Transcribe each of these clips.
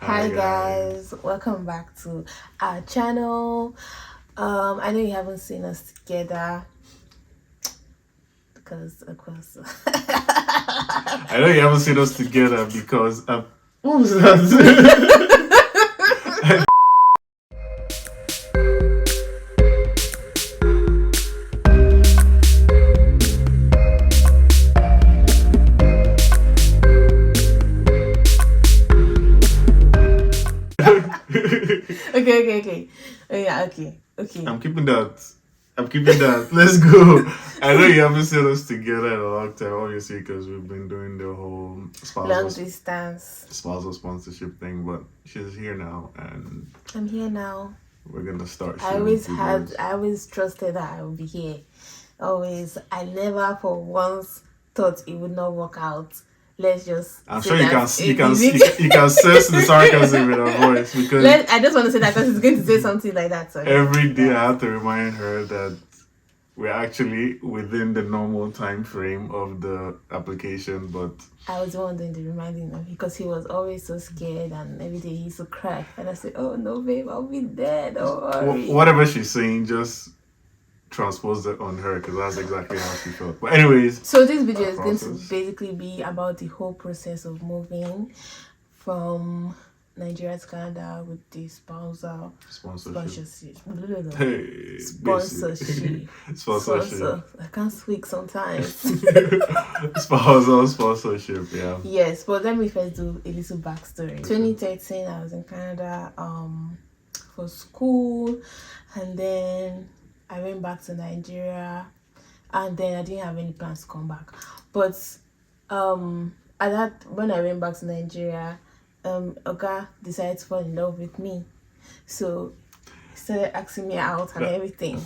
Hi guys, welcome back to our channel. I know you haven't seen us together because of course I know you haven't seen us together because what was that? okay. Oh yeah, okay. I'm keeping that. Let's go. I know you haven't seen us together in a long time, obviously, because we've been doing the whole Long distance. spousal sponsorship thing. But she's here now, and I'm here now. we're gonna start. I always trusted that I would be here. Always. I never for once thought it would not work out. Let's just. I'm say sure you that you can sense the sarcasm in her voice because I just want to say that because it's going to say something like that. So every day I have to remind her that we're actually within the normal time frame of the application, but I was the one doing the reminding of because he was always so scared and every day he used to cry. And I said, "Oh no, babe, I'll be dead. Don't worry." whatever she's saying, just transpose it on her because that's exactly how she felt. But anyways, So this video is going to basically be about the whole process of moving from Nigeria to Canada with the spousal sponsorship. Hey, Sponsorship. I can't speak sometimes. Spousal sponsorship, yeah. Yes, but let me first do a little backstory. 2013, I was in Canada for school, and then I went back to Nigeria, and then I didn't have any plans to come back. But at that when I went back to Nigeria, Oga decided to fall in love with me, so he started asking me out and everything.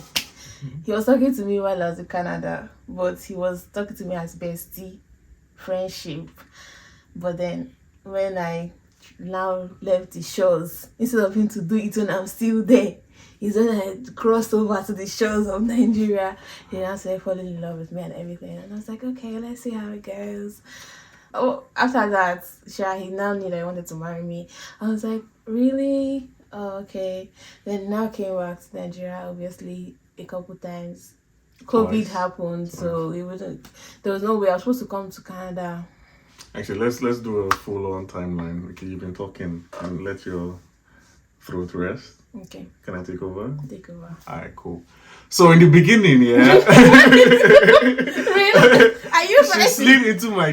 He was talking to me while I was in Canada, but he was talking to me as bestie, friendship. But then when I now left the shores, instead of him to do it when I'm still there, he's when I crossed over to the shores of Nigeria. He now started falling in love with me and everything. And I was like, okay, let's see how it goes. Oh, after that, he now knew that I wanted to marry me. I was like, really? Oh, okay. Then now came back to Nigeria, obviously, a couple times. COVID happened, so it wasn't. There was no way I was supposed to come to Canada. Actually, let's do a full-on timeline because you've been talking and let your throat rest. Okay. Can I take over? Take over. Alright, cool. So in the beginning, yeah. Really? Are you she slid into my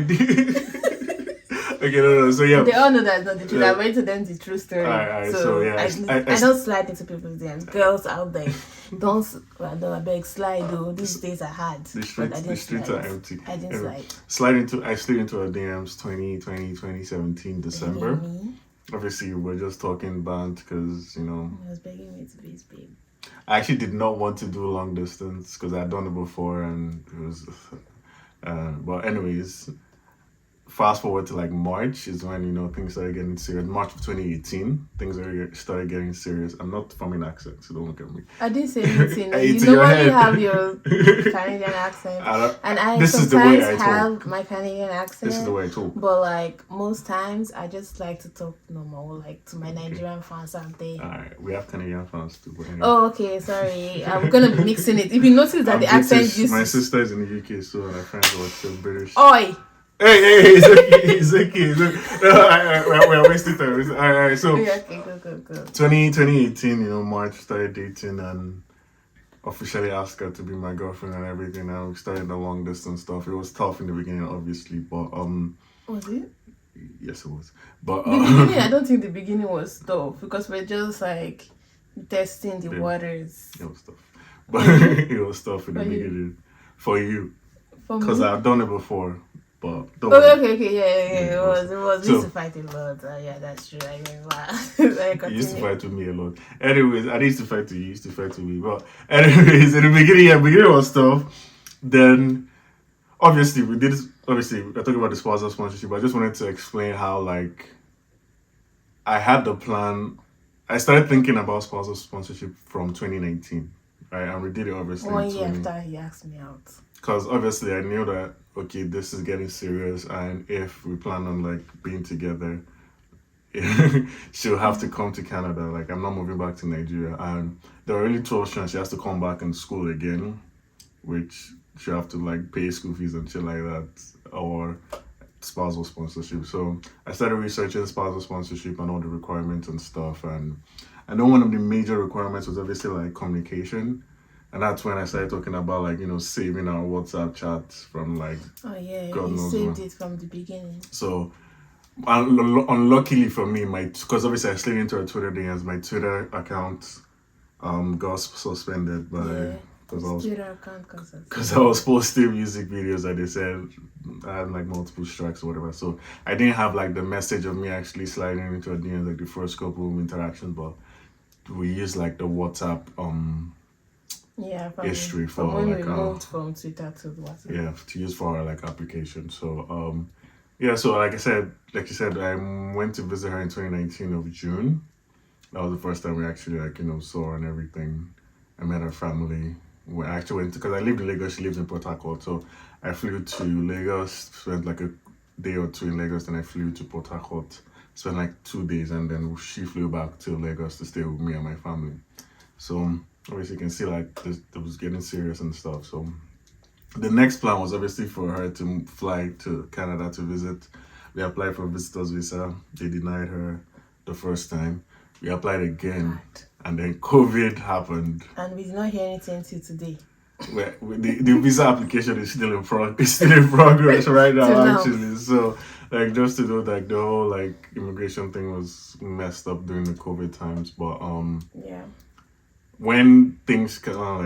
Okay, no. So yeah, they all know that's not the truth. I went to them the true story. Alright, so yeah, I don't slide into people's DMs. Girls out there, don't. I beg slide though. These days are hard. The streets are empty. I didn't slide. I slid into her DMs 2017 December. Obviously, we're just talking band because I was begging me to be his babe. I actually did not want to do long distance because I'd done it before and it was. But anyways, fast forward to like March is when things started getting serious. March of 2018, things started getting serious. I'm not from an accent, so don't look at me. I didn't say anything. You normally have your Canadian accent, and I sometimes have my Canadian accent. This is the way I talk. But like most times, I just like to talk normal, like to my Nigerian fans out there. Alright, we have Canadian fans too. But anyway. Oh, okay, sorry. I'm gonna be mixing it. If you notice that the accent just my sister is in the UK, so my friends are still British. Oi. Hey, it's okay. We're wasting time. Alright, so okay, go. 2018, March, started dating and officially asked her to be my girlfriend and everything. And we started the long distance stuff. It was tough in the beginning, obviously, but was it? Yes, it was. But the beginning, I don't think the beginning was tough because we're just like testing the waters. It was tough, but it was tough in the beginning for you because I've done it before. But okay, yeah. It was. We used to fight a lot. Yeah, that's true. I remember. You used to fight with me a lot. Anyways, I used to fight with you. You used to fight with me. But anyways, in the beginning was tough. Then, obviously, we're talking about the spousal sponsorship. I just wanted to explain how, like, I had the plan. I started thinking about spousal sponsorship from 2019, right? And we did it, obviously. 1 year after he asked me out. Because obviously I knew that, okay, this is getting serious, and if we plan on like being together, she'll have to come to Canada. Like, I'm not moving back to Nigeria. And there are really 2 options. She has to come back in school again, which she'll have to like pay school fees and shit like that, or spousal sponsorship. So I started researching spousal sponsorship and all the requirements and stuff. And I know one of the major requirements was obviously like communication. And that's when I started talking about like, saving our WhatsApp chats from like, Oh yeah, God you knows saved when. it from the beginning. So unluckily for me, because obviously I slid into her Twitter DMs, my Twitter account got suspended by Twitter account because I was posting music videos that they said I had like multiple strikes or whatever. So I didn't have like the message of me actually sliding into her DMs like the first couple of interactions, but we used like the WhatsApp history from for when like we moved from Twitter to WhatsApp. yeah, to use for our like application. So yeah, so like you said, I went to visit her in 2019 of June. That was the first time we actually like saw her and everything. I met her family. We actually went because I lived in Lagos. She lives in Port Harcourt, so I flew to Lagos, spent like a day or two in Lagos, then I flew to Port Harcourt, spent like 2 days, and then she flew back to Lagos to stay with me and my family. So obviously you can see like this, it was getting serious and stuff. So the next plan was obviously for her to fly to Canada to visit. We applied for a visitor's visa. They denied her the first time. We applied again, and then COVID happened. And we did not hear anything till today. The visa application is still in progress right now, actually. So like just to know like the whole like immigration thing was messed up during the COVID times, but yeah, when things kind of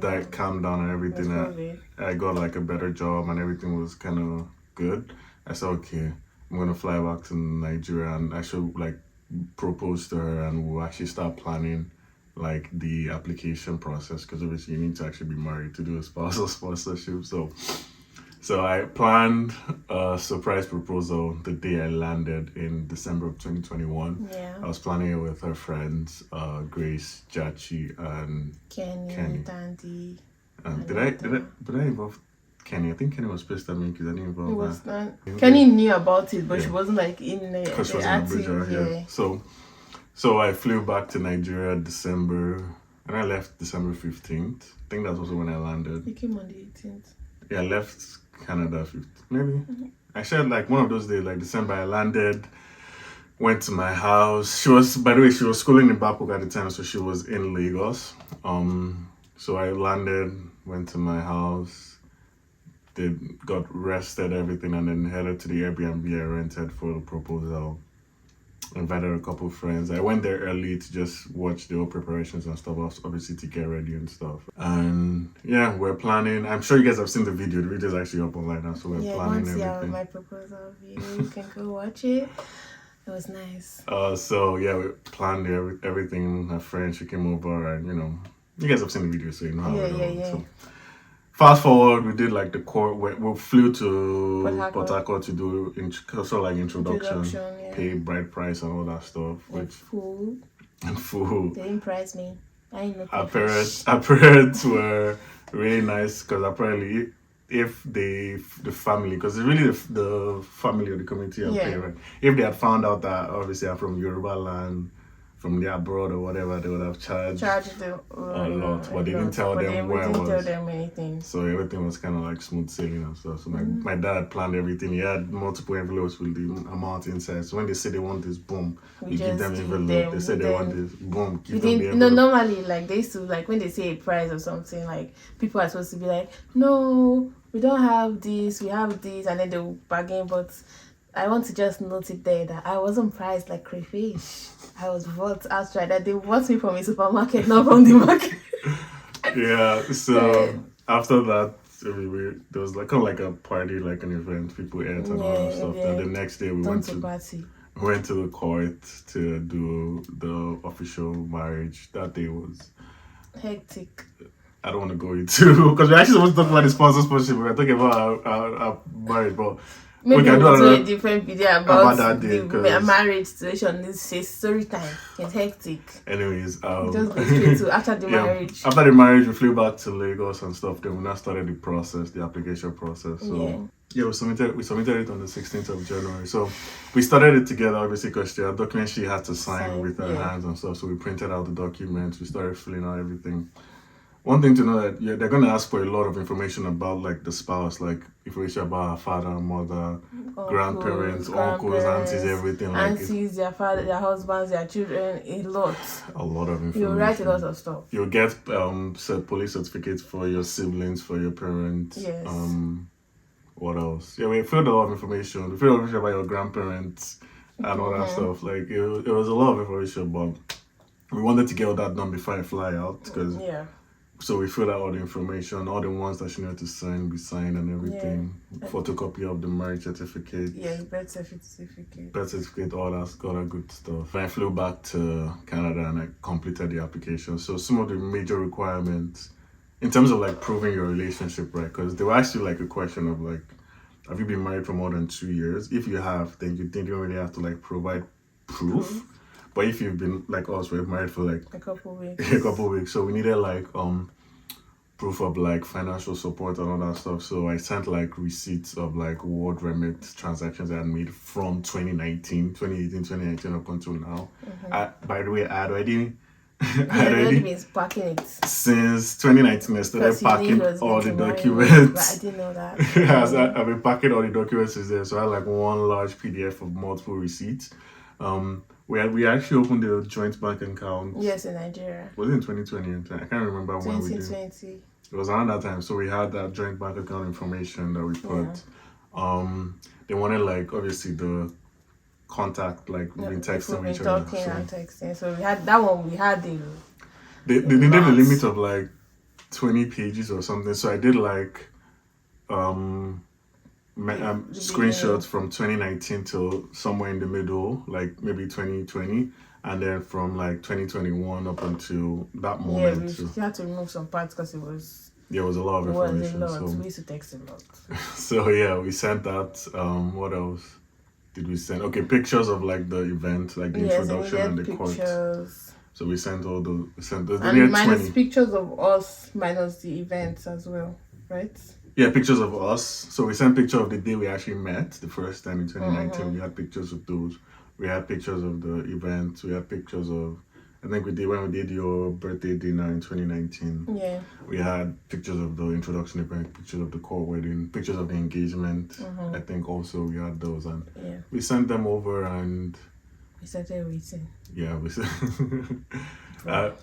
like calmed down and everything, I got like a better job and everything was kind of good. I said, okay, I'm gonna fly back to Nigeria and I should like propose to her and we'll actually start planning like the application process, because obviously you need to actually be married to do a spousal sponsorship. So I planned a surprise proposal the day I landed in December of 2021. Yeah. I was planning it with her friends, Grace, Jachi, and Kenny. Dandy. Did I involve Kenny? I think Kenny was pissed at me because I didn't involve her. Kenny knew about it, but she wasn't like in the active. Yeah. So I flew back to Nigeria December, and I left December 15th. I think that's also when I landed. You came on the 18th. Yeah, I left Canada 15th, maybe. Mm-hmm. I shared like one of those days, like December, I landed, went to my house. By the way, she was schooling in Bapok at the time, so she was in Lagos. So I landed, went to my house, got rested, everything, and then headed to the Airbnb I rented for the proposal. Invited a couple of friends. I went there early to just watch the whole preparations and stuff, obviously to get ready and stuff. And yeah, we're planning. I'm sure you guys have seen the video. The video is actually up online now, so we're planning everything. Yeah, my proposal video. You can go watch it. It was nice. So yeah, we planned everything. Her friend, she came over, and you guys have seen the video, so you know how it goes. Yeah. So, fast forward, we did like the core. We flew to Port Harcourt to do introduction, pay bride price and all that stuff. And food. They didn't price me. I know. Our parents were really nice because apparently, if the family, because it's really the family of the community are paying, right? If they had found out that obviously I'm from Yoruba land, from the abroad or whatever, they would have charged them a lot, but they didn't tell them where it was. Tell them anything. So everything was kind of like smooth sailing and stuff. So my dad planned everything. He had multiple envelopes with the amount inside. So when they say they want this, boom, we give them envelope. They say they want this, boom, give them the envelope. Normally, like they used to, like when they say a price or something, like people are supposed to be like, no, we don't have this, we have this, and then they'll bargain. But I want to just note it there that I wasn't priced like crayfish. I was bought outright. That they bought me from a supermarket, not from the market. Yeah. So after that, there was like kind of like a party, like an event. People ate and all that stuff. And the next day we went to the court to do the official marriage. That day was hectic. I don't want to go into because we actually supposed to talk about the sponsorship. We're talking about our marriage, but. Maybe we'll do a different video about that day, the marriage situation. This is story time. It's hectic. Anyways, just go straight to after the marriage. After the marriage, we flew back to Lagos and stuff. Then we now started the process, the application process. So Yeah, we submitted it on the 16th of January. So we started it together, obviously, because there are documents she had to sign with her hands and stuff. So we printed out the documents. We started filling out everything. One thing to know that they're gonna ask for a lot of information about like the spouse, like information about her father, mother, grandparents, uncles, aunties, everything. Like aunties, their father, their husbands, their children, a lot of information. You write a lot of stuff. You'll get police certificates for your siblings, for your parents. Yes. What else? Yeah, we filled a lot of information. We filled information about your grandparents and all that stuff. Like it was a lot of information, but we wanted to get all that done before I fly out because so we filled out all the information, all the ones that she needed to sign, we signed and everything. Photocopy of the marriage certificate. Yeah, birth certificate. Birth certificate, all that good stuff. I flew back to Canada and I completed the application. So some of the major requirements in terms of like proving your relationship, right? Because they were actually like a question of like, have you been married for more than 2 years? If you have, then you don't really have to like provide proof. But if you've been like us, we're married for like a couple weeks. So we needed like proof of like financial support and all that stuff. So I sent like receipts of like word remit transactions I had made from 2018, 2019 up until now. By the way, I had already been packing it since 2019. I started packing all the documents. I didn't know that. I've been packing all the documents since then. So I had like one large PDF of multiple receipts. We actually opened a joint bank account. Yes, in Nigeria. Was it in 2020? I can't remember when we did. 2020. It was around that time. So we had that joint bank account information that we put. They wanted like obviously the contact, like we've been texting each other. Talking and texting. So we had that one. We had the. They needed a limit of like 20 pages or something. So I did like screenshots from 2019 till somewhere in the middle, like maybe 2020, and then from like 2021 up until that moment. We had to remove some parts because it was. Yeah, it was a lot of information. So we used to text a lot. So yeah, we sent that. What else did we send? Okay, pictures of like the event, like the introduction and the court. So we sent all the and minus 20. Pictures of us minus the events as well, right? Yeah, pictures of us. So we sent picture of the day we actually met the first time in 2019. We had pictures of those. We had pictures of the event. We had pictures of, I think when we did your birthday dinner in 2019. Yeah. We had pictures of the introduction event, pictures of the court wedding, pictures of the engagement. I think also we had those, and we sent them over and we started waiting. Yeah, we said.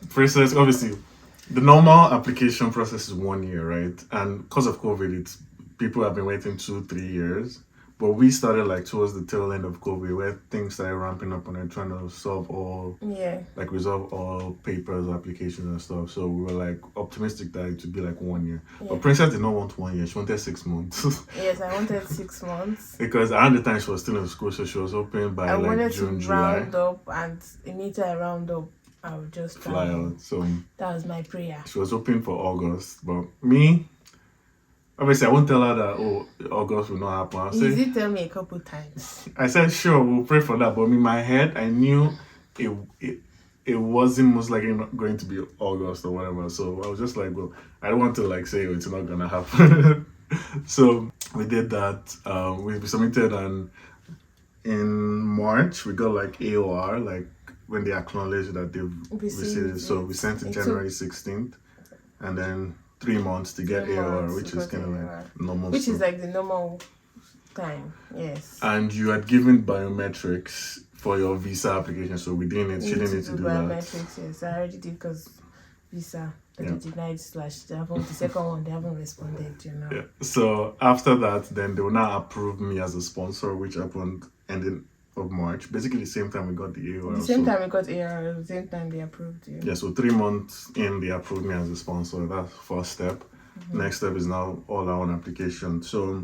Process obviously. The normal application process is 1 year, right? And because of COVID, people have been waiting 2-3 years. But we started like towards the tail end of COVID, where things started ramping up and they're trying to resolve all papers, applications and stuff. So we were like optimistic that it would be like 1 year. But Princess did not want 1 year; she wanted 6 months. Yes, I wanted 6 months. Because around the time she was still in school, so she was hoping by like June, July. Round up, and immediately I round up, I would just fly out. So that was my prayer. She was hoping for August, but me, obviously, I won't tell her that August will not happen. You did tell me a couple times. I said sure, we'll pray for that. But in my head, I knew it wasn't most likely not going to be August or whatever. So I was just like, well, I don't want to like say it's not gonna happen. So we did that. We submitted, and in March we got like AOR, like when they acknowledged that they've received it. So we sent it January 16th, and then 3 months to get AOR, which is kind of like normal. Which is like the normal time, yes. And you had given biometrics for your visa application, so we didn't. She didn't need to do biometrics, that. Yes, I already did because visa. But they denied the second one, they haven't responded, Yeah. So after that, then they will now approve me as a sponsor, which happened ending of March. Basically the same time we got the AOR. The same time we got AOR, the same time they approved you. Yeah, so 3 months in, they approved me as a sponsor. That's first step. Next step is now all our own application. So,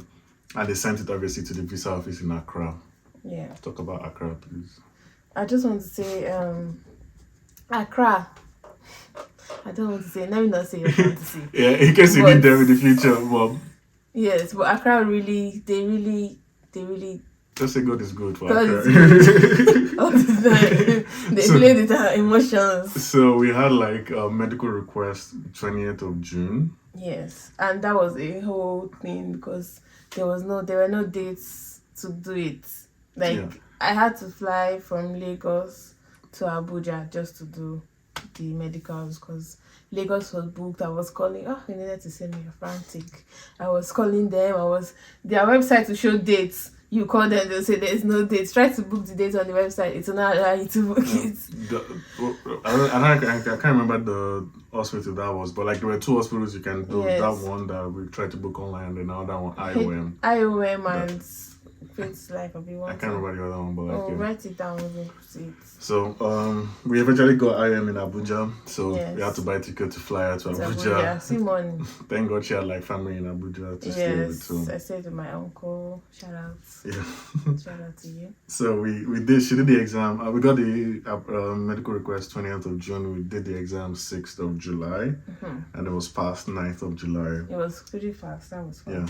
and they sent it obviously to the visa office in Accra. Yeah. Talk about Accra, please. I just want to say, Accra. I don't want to say, let me not say what I want to say. Yeah, in case you need them in the future, Mom. Yes, but Accra they really just say God is good for God Accra. is good. All the time. They played with our emotions. So we had like a medical request 20th of June. Yes, and that was a whole thing because there were no dates to do it. Like Yeah. I had to fly from Lagos to Abuja just to do the medicals because Lagos was booked. I was calling. Oh, they needed to send me a frantic. I was calling them. Their website to show dates. You call them, they'll say there's no dates. Try to book the dates on the website. It will not allow you to book it. I can't remember the hospital that was, but like there were two hospitals you can do. Yes. That one that we tried to book online, and then the other one IOM. IOM and Faith's Life of I can't remember the other one, but like, Oh, yeah. write it down. We'll see it. So we eventually got IM in Abuja, so Yes. we had to buy a ticket to fly out to It's Abuja. See money. Thank God she had like family in Abuja to stay with. Yes, So I stayed with my uncle. Shout out. yeah. Shout out to you. So she did the exam. We got the medical request 20th of June. We did the exam 6th of July, and it was passed 9th of July. It was pretty fast. That was fast. Yeah.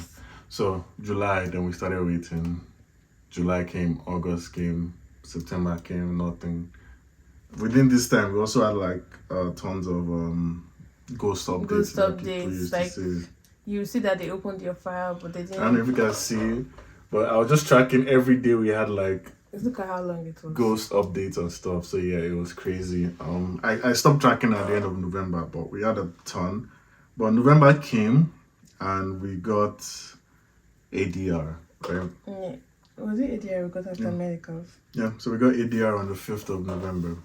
So July, then we started waiting. July came, August came, September came, nothing. Within this time, we also had like tons of ghost updates. Ghost like people updates, used like to say. you see that they opened your file, but they I don't know didn't. if you guys see, but I was just tracking every day. We had like Look at how long it was. ghost updates and stuff. So yeah, it was crazy. I stopped tracking at the end of November, but we had a ton. But November came, and we got ADR, right? Yeah. Was it ADR we got after medicals? Yeah, so we got ADR on the 5th of November.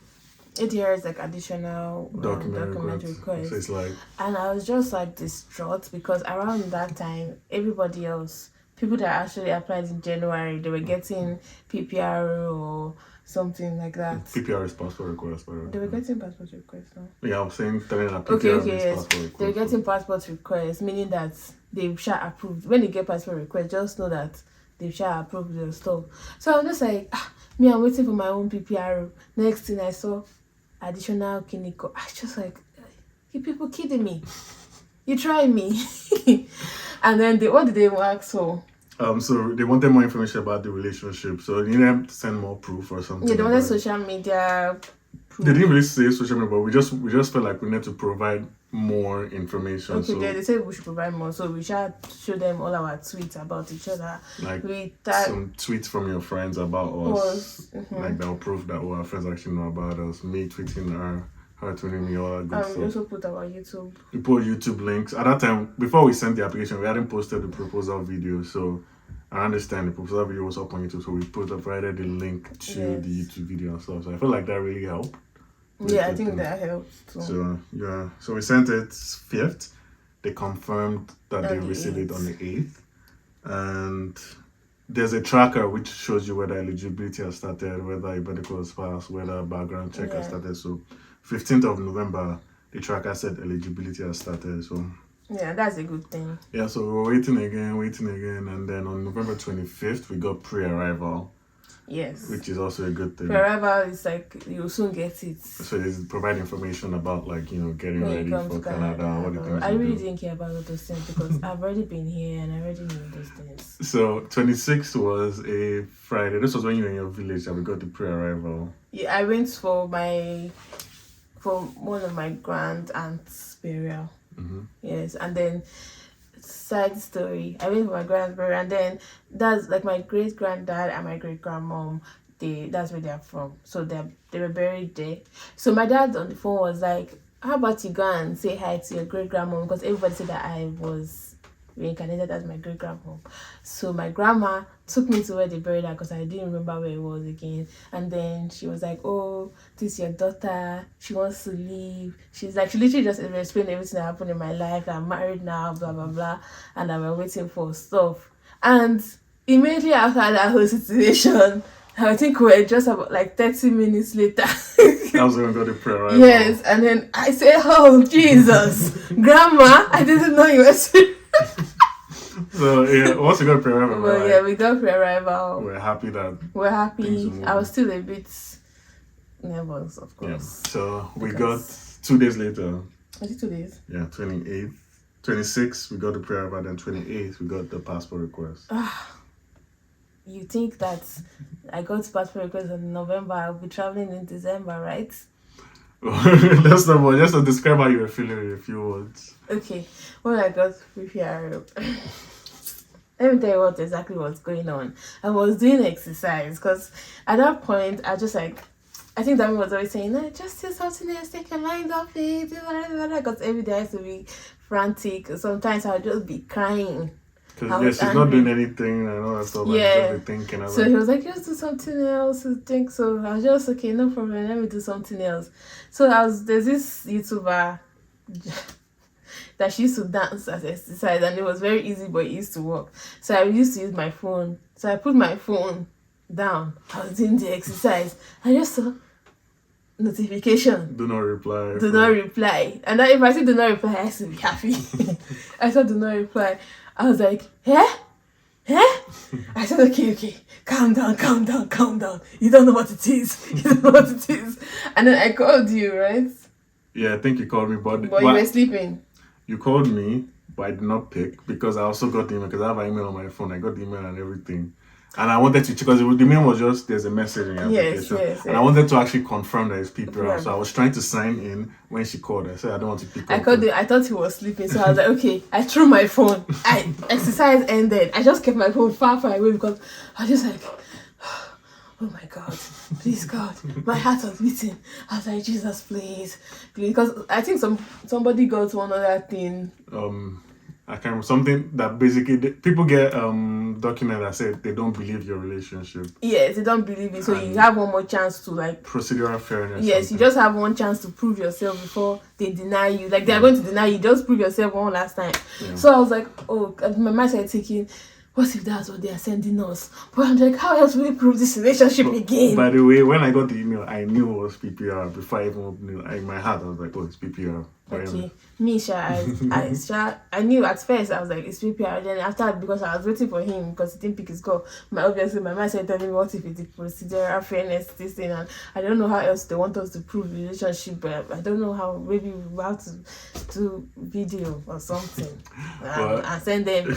ADR is like additional document request. So it's like, And I was just like distraught because around that time, everybody else, people that actually applied in January, they were getting PPR or something like that. PPR is passport request, by the way. They were getting passport requests, no? Yeah, I was telling that PPR is yes. passport request. They were getting passport requests, meaning that they shall approve. When you get passport request, just know that they shall approve your stuff. So I'm just like, I'm waiting for my own PPR. Next thing I saw, additional clinical. I was just like, you people kidding me? You try me. And then what did they ask for? So they wanted more information about the relationship. So they needed them to send more proof or something. Yeah, they wanted social media proof. They didn't really say social media, but we just felt like we need to provide more information. Okay, so they said we should provide more, so we should show them all our tweets about each other. like That some tweets from your friends about us, like that will prove that our friends actually know about us. Me tweeting her tweeting me, all that good stuff. We also put our YouTube. We put YouTube links. At that time, before we sent the application, we hadn't posted the proposal video, so I understand the proposal video was up on YouTube, so we provided the link to the YouTube video and stuff. So I feel like that really helped. Yeah, I think that helped too. So yeah, so we sent it 5th. They confirmed that they received it on the 8th, and there's a tracker which shows you whether eligibility has started, whether a medical has passed, whether a background check has started. So 15th of November, the tracker said eligibility has started. So yeah, that's a good thing. yeah, so we were waiting again, and then on November 25th, we got pre-arrival. Yes. Which is also a good thing. Pre-arrival is like, you'll soon get it. So they provide information about like, getting ready for Canada. What the things I you really do. didn't care about all those things because I've already been here and I already knew those things. So 26th was a Friday. This was when you were in your village that we got the pre-arrival. Yeah, I went for one of my grand aunt's burial. Yes, and then side story, I went for my grand's burial, and then that's like my great granddad and my great grandmom. That's where they're from, so they were buried there. So my dad on the phone was like, "How about you go and say hi to your great grandmom?" Because everybody said that I was reincarnated as my great grandmom. So my grandma took me to where they buried her because I didn't remember where it was again. And then she was like, "Oh, this is your daughter. She wants to leave." She's like, she literally just explained everything that happened in my life. That I'm married now, blah blah blah, and that we're waiting for stuff. And immediately after that whole situation, I think we were just about like 30 minutes later. That was when we got the pre-arrival. Yes, and then I said, "Oh Jesus, Grandma, I didn't know you were serious." So yeah, once we got pre-arrival, Well, yeah, we got pre-arrival. we're happy that We're happy. moving. I was still a bit nervous, of yeah. course. So we got 2 days later. Was it 2 days? Yeah, 28th, 26th we got the pre-arrival, then 28th we got the passport request. you think that I got passport request in November, I'll be traveling in December, right? That's not what. Just to describe how you were feeling in a few words. Okay, when I got PPR, let me tell you what exactly was going on. I was doing exercise because at that point, I just like, I think Dami was always saying, no, just do something else, take your mind off it, because every day I used to be frantic. Sometimes I'll just be crying. Because yes, she's not doing anything and all that stuff. Yeah. And just be thinking about. So he was like, just do something else. I think so. I was just okay, no problem. Let me do something else. So there's this YouTuber that she used to dance as exercise, and it was very easy, but it used to work. So I used to use my phone. So I put my phone down. I was doing the exercise. I just saw notification. Do not reply. Do not reply. And then if I see do not reply, I used to be happy. I said do not reply. I was like, eh? I said, okay, calm down. You don't know what it is. And then I called you, right? Yeah, I think you called me, but you were sleeping. You called me, but I did not pick because I also got the email, because I have an email on my phone. I got the email and everything. And I wanted to check, because the email was just, there's a message in your application. Yes. And I wanted to actually confirm that it's PPR. So I was trying to sign in when she called. I said, I don't want to pick up. I thought he was sleeping, so I was like, okay. I threw my phone. Exercise ended. I just kept my phone far away because I was just like, oh my God, please God. My heart was beating. I was like, Jesus, please. Because I think somebody got one other thing. I can't remember, something that basically people get document that said they don't believe your relationship. Yes, they don't believe it, so you have one more chance to like procedural fairness. Yes, you just have one chance to prove yourself before they deny you. Like they are going to deny you, just prove yourself one last time. Yeah. So I was like, oh, my mind started thinking, what if that's what they are sending us? But I'm like, how else will we prove this relationship again? By the way, when I got the email, I knew it was PPR before I even opened it. In my heart, I was like, oh, it's PPR. Okay, I knew at first. I was like, it's PPR. Then after, because I was waiting for him because he didn't pick his call. Obviously, my mind started telling me, what if it's the procedural fairness, this thing, and I don't know how else they want us to prove relationship. But I don't know how. Maybe we have to do video or something and send them.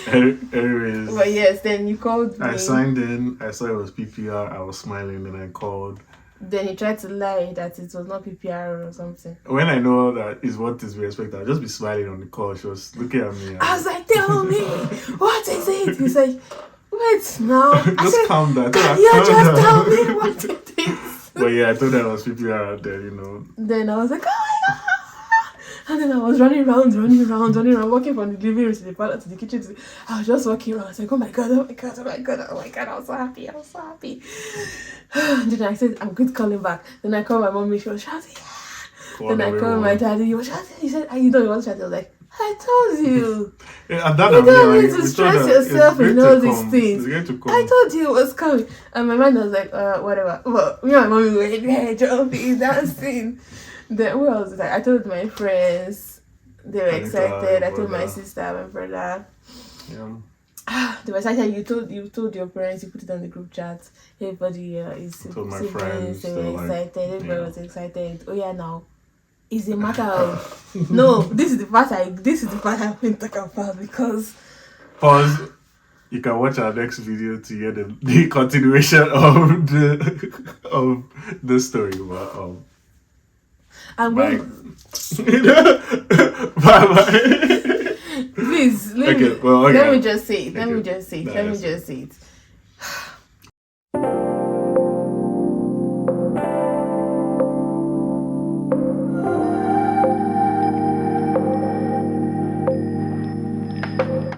Anyways, but yes, then you called me. I signed in. I saw it was PPR. I was smiling. Then I called. Then he tried to lie that it was not PPR or something. When I know that is what is expected, I'll just be smiling on the call. She was looking at me. I was like, tell me, what is it? He's like, wait now. Just calm down. You just tell me what it is. But yeah, I thought that was PPR out there, you know. Then I was like, oh my God. And then I was running around, walking from the living room to the parlor to the kitchen. I was just walking around. I was like, oh my God. I was so happy. Then I said, I'm good calling back. Then I called my mommy. She was shouting, yeah. Then I called my daddy. He was shouting. He said, you know, he was shouting. I was like, I told you. Yeah, that you don't need to stress yourself in all these things. I told you it was coming. And my mind was like, whatever. Well, me and my mommy were there jumping, dancing. Then who else? Like, I told my friends. They were excited. I told my sister, my brother. Yeah. They were excited. You told your parents. You put it on the group chat. Everybody is siblings. They were excited. Everybody was excited. Oh yeah, now it's a matter of no. This is the part I've been talking about because. Pause. You can watch our next video to hear the continuation of the story. But I'm bye. Please, let me just say it.